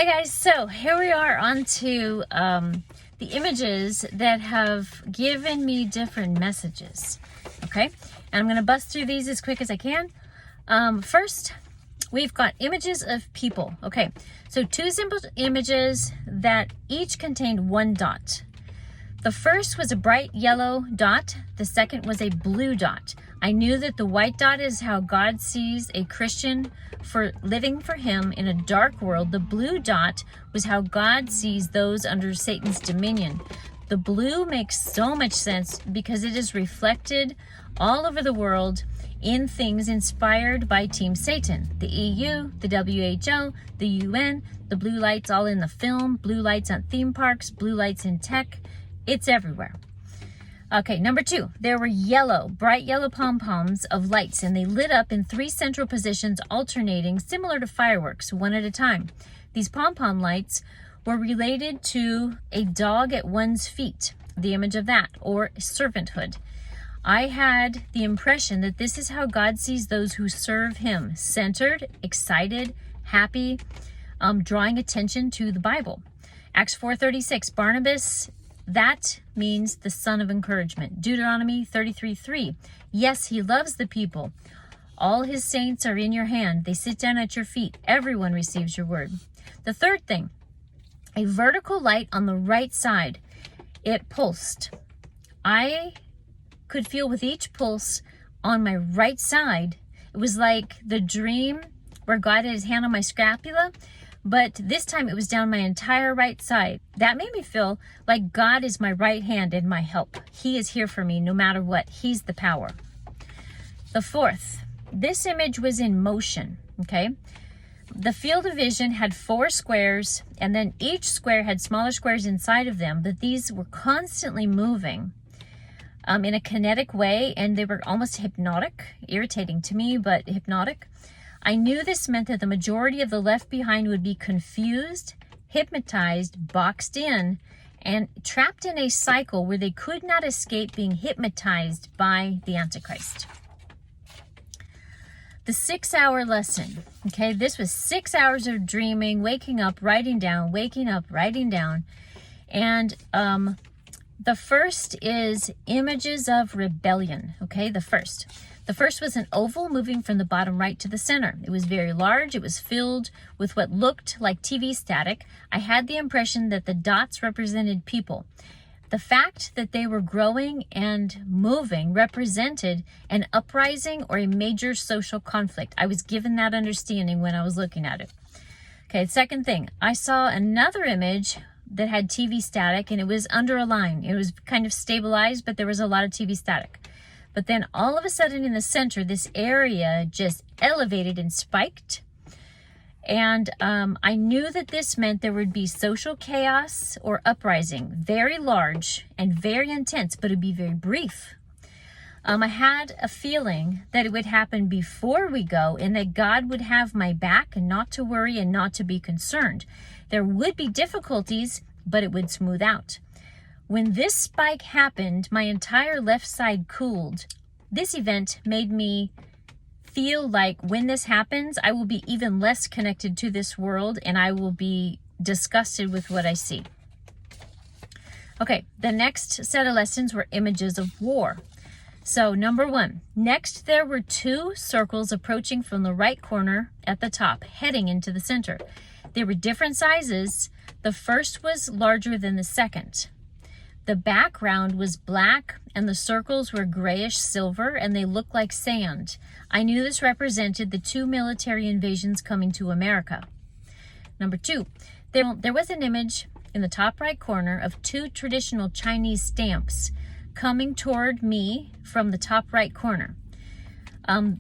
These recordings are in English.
Hey guys, so here we are on to the images that have given me different messages, okay? And I'm going to bust through these as quick as I can. First, we've got images of people, okay? So two simple images that each contained one dot. The first was a bright yellow dot. The second was a blue dot. I knew that the white dot is how God sees a Christian for living for him in a dark world. The blue dot was how God sees those under Satan's dominion. The blue makes so much sense because it is reflected all over the world in things inspired by Team Satan. The EU, the WHO, the UN, the blue lights all in the film, blue lights on theme parks, blue lights in tech. It's everywhere. Okay, number two, there were bright yellow pom-poms of lights, and they lit up in three central positions, alternating, similar to fireworks, one at a time. These pom-pom lights were related to a dog at one's feet, the image of that, or servanthood. I had the impression that this is how God sees those who serve him, centered, excited, happy, drawing attention to the Bible. Acts 4:36, Barnabas, that means the son of encouragement. Deuteronomy 33:3. Yes, he loves the people. All his saints are in your hand. They sit down at your feet. Everyone receives your word. The third thing, a vertical light on the right side. It pulsed. I could feel with each pulse on my right side. It was like the dream where God had his hand on my scapula, but this time it was down my entire right side. That made me feel like God is my right hand and my help. He is here for me no matter what. He's the power. The fourth, this image was in motion, okay? The field of vision had 4 squares, and then each square had smaller squares inside of them, but these were constantly moving in a kinetic way, and they were almost hypnotic, irritating to me, but hypnotic. I knew this meant that the majority of the left behind would be confused, hypnotized, boxed in, and trapped in a cycle where they could not escape being hypnotized by the Antichrist. The 6-hour lesson, okay? This was 6 hours of dreaming, waking up, writing down, waking up, writing down. And the first is images of rebellion, okay? The first was an oval moving from the bottom right to the center. It was very large. It was filled with what looked like TV static. I had the impression that the dots represented people. The fact that they were growing and moving represented an uprising or a major social conflict. I was given that understanding when I was looking at it. Okay, second thing, I saw another image that had TV static, and it was under a line. It was kind of stabilized, but there was a lot of TV static. But then all of a sudden in the center, this area just elevated and spiked. And I knew that this meant there would be social chaos or uprising, very large and very intense, but it'd be very brief. I had a feeling that it would happen before we go, and that God would have my back and not to worry and not to be concerned. There would be difficulties, but it would smooth out. When this spike happened, my entire left side cooled. This event made me feel like when this happens, I will be even less connected to this world, and I will be disgusted with what I see. Okay, the next set of lessons were images of war. So number 1, next there were 2 circles approaching from the right corner at the top, heading into the center. They were different sizes. The first was larger than the second. The background was black, and the circles were grayish silver, and they looked like sand. I knew this represented the 2 military invasions coming to America. Number 2, there was an image in the top right corner of 2 traditional Chinese stamps coming toward me from the top right corner.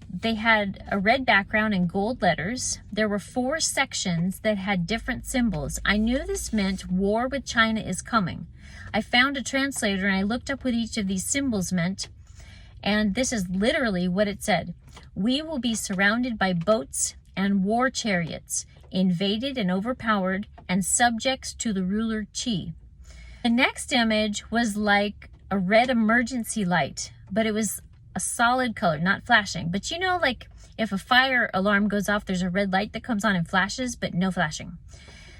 They had a red background and gold letters. There were 4 sections that had different symbols. I knew this meant war with China is coming. I found a translator and I looked up what each of these symbols meant, and this is literally what it said. We will be surrounded by boats and war chariots, invaded and overpowered, and subjects to the ruler Qi. The next image was like a red emergency light, but it was a solid color, not flashing. But you know, like if a fire alarm goes off, there's a red light that comes on and flashes, but no flashing.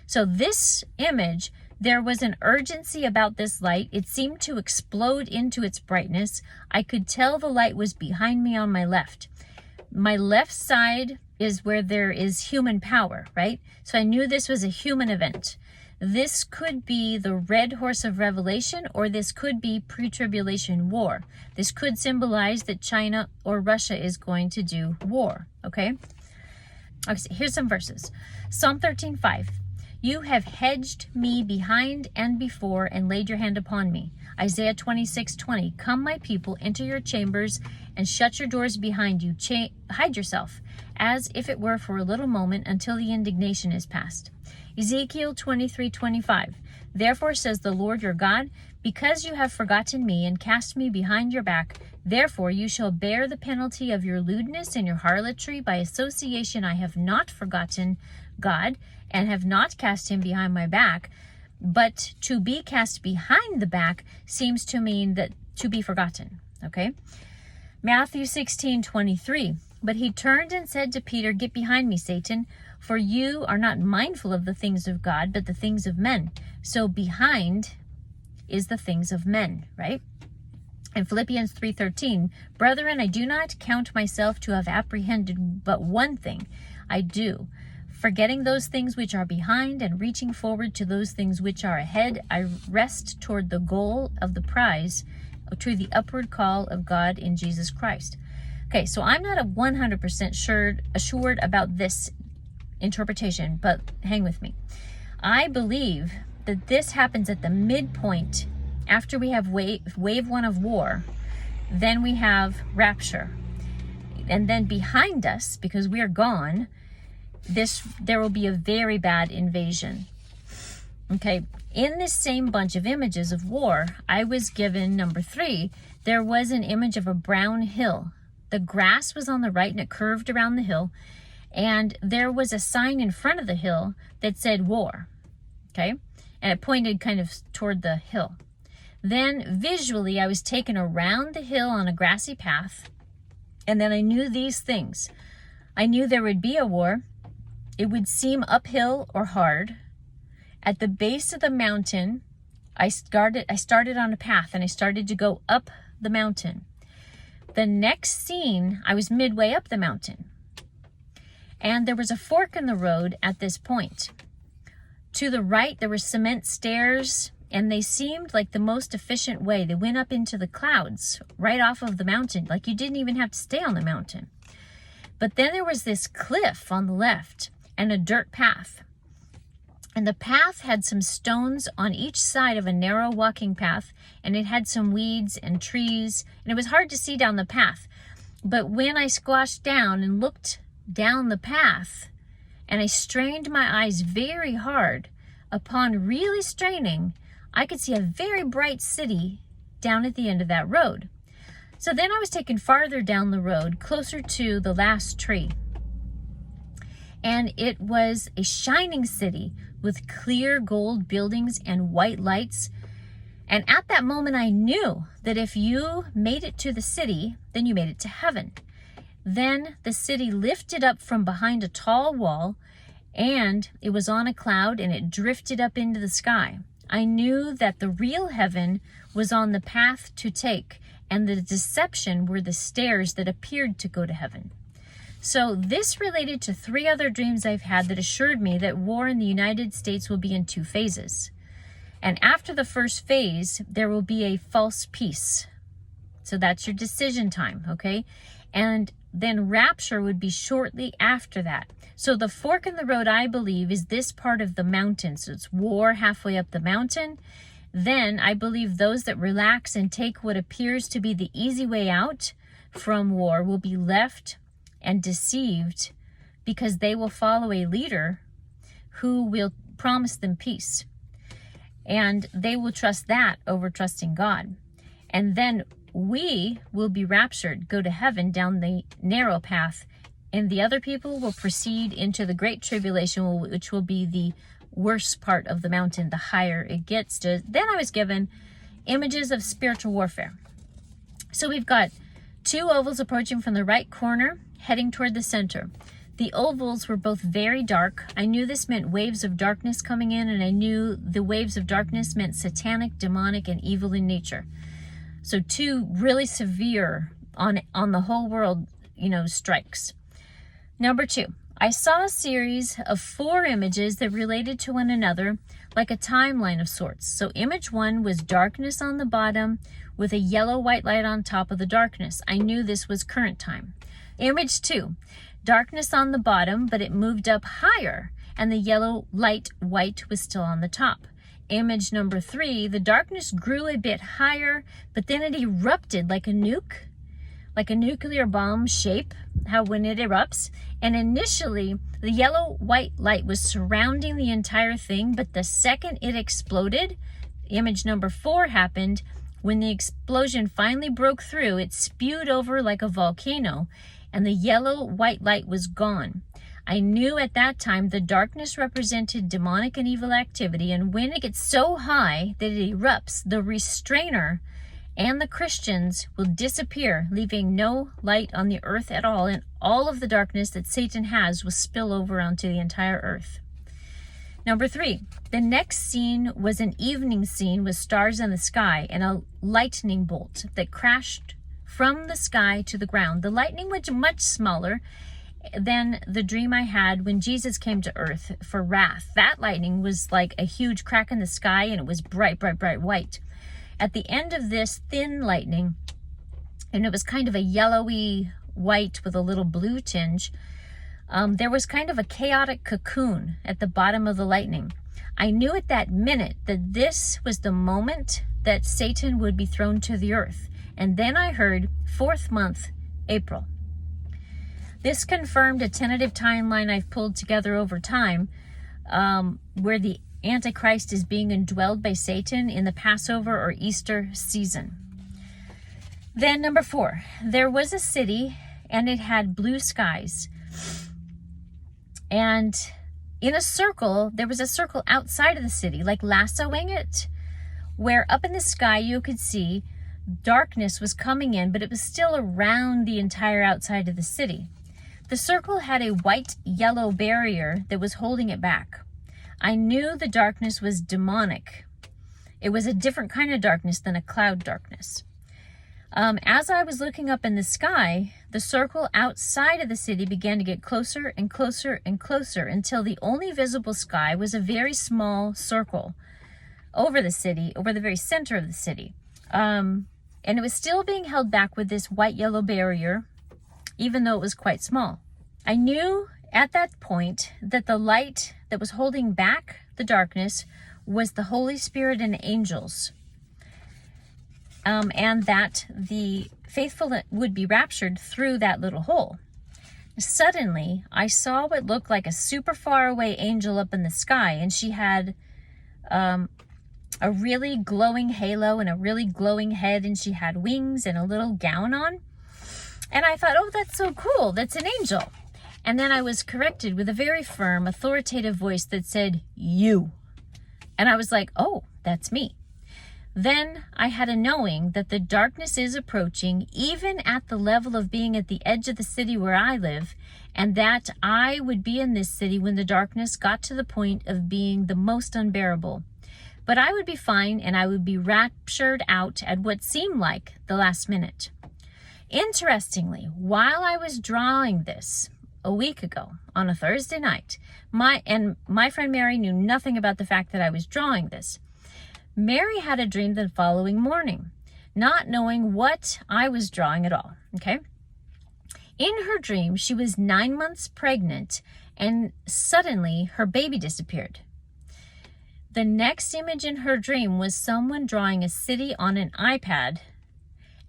So this image, there was an urgency about this light. It seemed to explode into its brightness. I could tell the light was behind me on my left. My left side is where there is human power, right? So I knew this was a human event. This could be the red horse of Revelation, or this could be pre-tribulation war. This could symbolize that China or Russia is going to do war, okay? Okay, here's some verses. Psalm 13:5. You have hedged me behind and before and laid your hand upon me. Isaiah 26:20. Come, my people, enter your chambers and shut your doors behind you. Hide yourself, as if it were for a little moment until the indignation is past. Ezekiel 23:25. Therefore says the Lord your God, because you have forgotten me and cast me behind your back, therefore you shall bear the penalty of your lewdness and your harlotry. By association I have not forgotten God, and have not cast him behind my back. But to be cast behind the back seems to mean that to be forgotten, okay? Matthew 16:23. But he turned and said to Peter, get behind me, Satan, for you are not mindful of the things of God, but the things of men. So behind is the things of men, right? In Philippians 3:13, brethren, I do not count myself to have apprehended, but one thing I do, forgetting those things which are behind and reaching forward to those things which are ahead, I rest toward the goal of the prize, to the upward call of God in Jesus Christ. Okay, so I'm not 100% assured about this interpretation, but hang with me. I believe that this happens at the midpoint after we have wave one of war. Then we have rapture. And then behind us, because we are gone, there will be a very bad invasion. Okay, in this same bunch of images of war, I was given number 3. There was an image of a brown hill. The grass was on the right and it curved around the hill. And there was a sign in front of the hill that said war. Okay, and it pointed kind of toward the hill. Then visually, I was taken around the hill on a grassy path. And then I knew these things. I knew there would be a war. It would seem uphill or hard. At the base of the mountain, I started on a path and I started to go up the mountain. The next scene, I was midway up the mountain. And there was a fork in the road at this point. To the right, there were cement stairs, and they seemed like the most efficient way. They went up into the clouds right off of the mountain, like you didn't even have to stay on the mountain. But then there was this cliff on the left and a dirt path. And the path had some stones on each side of a narrow walking path, and it had some weeds and trees, and it was hard to see down the path. But when I squashed down and looked down the path, and I strained my eyes very hard, upon really straining, I could see a very bright city down at the end of that road. So then I was taken farther down the road, closer to the last tree. And it was a shining city with clear gold buildings and white lights. And at that moment, I knew that if you made it to the city, then you made it to heaven. Then the city lifted up from behind a tall wall, and it was on a cloud, and it drifted up into the sky. I knew that the real heaven was on the path to take, and the deception were the stairs that appeared to go to heaven. So this related to 3 other dreams I've had that assured me that war in the United States will be in 2 phases. And after the first phase, there will be a false peace. So that's your decision time, okay? And then rapture would be shortly after that. So the fork in the road, I believe, is this part of the mountain. So it's war halfway up the mountain. Then I believe those that relax and take what appears to be the easy way out from war will be left and deceived, because they will follow a leader who will promise them peace. And they will trust that over trusting God. And then we will be raptured, go to heaven down the narrow path, and the other people will proceed into the great tribulation, which will be the worst part of the mountain, the higher it gets to. Then I was given images of spiritual warfare. So we've got 2 ovals approaching from the right corner, heading toward the center. The ovals were both very dark. I knew this meant waves of darkness coming in, and I knew the waves of darkness meant satanic, demonic, and evil in nature. So two really severe on the whole world, strikes. Number 2, I saw a series of 4 images that related to one another like a timeline of sorts. So image 1 was darkness on the bottom with a yellow white light on top of the darkness. I knew this was current time. Image 2, darkness on the bottom, but it moved up higher and the yellow light white was still on the top. Image number 3, the darkness grew a bit higher, but then it erupted like a nuke, like a nuclear bomb shape, how when it erupts. And initially, the yellow white light was surrounding the entire thing, but the second it exploded, image number 4 happened. When the explosion finally broke through, it spewed over like a volcano, and the yellow white light was gone. I knew at that time the darkness represented demonic and evil activity, and when it gets so high that it erupts, the restrainer and the Christians will disappear, leaving no light on the earth at all, and all of the darkness that Satan has will spill over onto the entire earth. Number 3, the next scene was an evening scene with stars in the sky and a lightning bolt that crashed from the sky to the ground. The lightning was much smaller than the dream I had when Jesus came to earth for wrath. That lightning was like a huge crack in the sky, and it was bright, bright, bright white. At the end of this thin lightning, and it was kind of a yellowy white with a little blue tinge, there was kind of a chaotic cocoon at the bottom of the lightning. I knew at that minute that this was the moment that Satan would be thrown to the earth. And then I heard 4th month, April. This confirmed a tentative timeline I've pulled together over time, where the Antichrist is being indwelled by Satan in the Passover or Easter season. Then number 4, there was a city and it had blue skies. And in a circle, there was a circle outside of the city, like lassoing it, where up in the sky you could see darkness was coming in, but it was still around the entire outside of the city. The circle had a white-yellow barrier that was holding it back. I knew the darkness was demonic. It was a different kind of darkness than a cloud darkness. As I was looking up in the sky, the circle outside of the city began to get closer and closer and closer until the only visible sky was a very small circle over the city, over the very center of the city. And it was still being held back with this white-yellow barrier, even though it was quite small. I knew at that point that the light that was holding back the darkness was the Holy Spirit and angels, and that the faithful would be raptured through that little hole. Suddenly, I saw what looked like a super far away angel up in the sky, and she had a really glowing halo and a really glowing head, and she had wings and a little gown on. And I thought, oh, that's so cool. That's an angel. And then I was corrected with a very firm, authoritative voice that said, you. And I was like, oh, that's me. Then I had a knowing that the darkness is approaching, even at the level of being at the edge of the city where I live, and that I would be in this city when the darkness got to the point of being the most unbearable. But I would be fine, and I would be raptured out at what seemed like the last minute. Interestingly, while I was drawing this a week ago on a Thursday night, my friend Mary knew nothing about the fact that I was drawing this. Mary had a dream the following morning, not knowing what I was drawing at all, okay? In her dream, she was 9 months pregnant, and suddenly her baby disappeared. The next image in her dream was someone drawing a city on an iPad,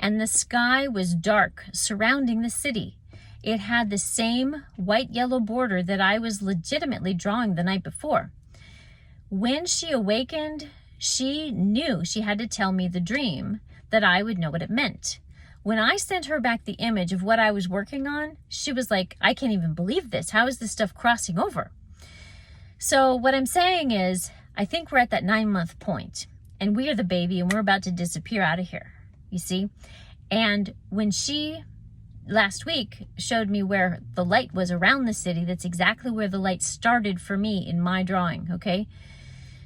and the sky was dark surrounding the city. It had the same white-yellow border that I was legitimately drawing the night before. When she awakened, she knew she had to tell me the dream, that I would know what it meant. When I sent her back the image of what I was working on, she was like, I can't even believe this. How is this stuff crossing over? So what I'm saying is, I think we're at that 9-month point, and we are the baby, and we're about to disappear out of here, you see? And when she last week showed me where the light was around the city. That's exactly where the light started for me in my drawing, okay?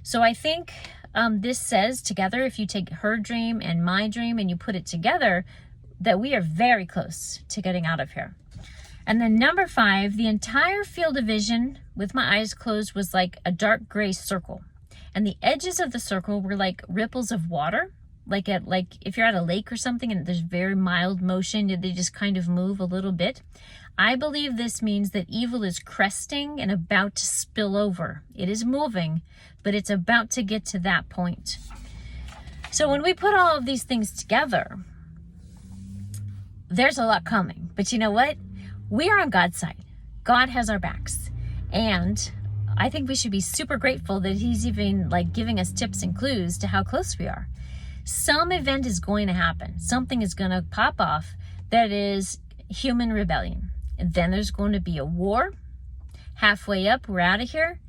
So I think this says together, if you take her dream and my dream and you put it together, that we are very close to getting out of here. And then number 5, the entire field of vision with my eyes closed was like a dark gray circle. And the edges of the circle were like ripples of water. Like if you're at a lake or something and there's very mild motion, they just kind of move a little bit. I believe this means that evil is cresting and about to spill over. It is moving, but it's about to get to that point. So when we put all of these things together, there's a lot coming. But you know what? We are on God's side. God has our backs. And I think we should be super grateful that he's even like giving us tips and clues to how close we are. Some event is going to happen. Something is going to pop off that is human rebellion. And then there's going to be a war. Halfway up, we're out of here.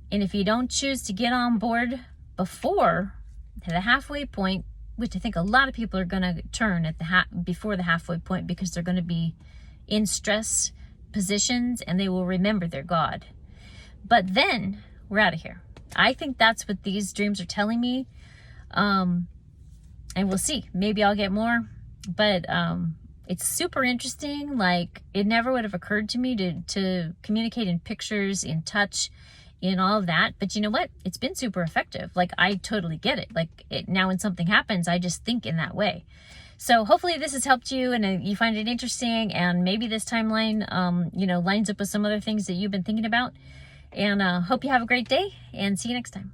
And if you don't choose to get on board before the halfway point, which I think a lot of people are going to turn at before the halfway point because they're going to be in stress positions and they will remember their God. But then we're out of here. I think that's what these dreams are telling me. And we'll see. Maybe I'll get more. But it's super interesting. Like, it never would have occurred to me to communicate in pictures, in touch, in all of that. But you know what? It's been super effective. Like, I totally get it. Like, now when something happens, I just think in that way. So hopefully this has helped you and you find it interesting. And maybe this timeline, lines up with some other things that you've been thinking about. And hope you have a great day and see you next time.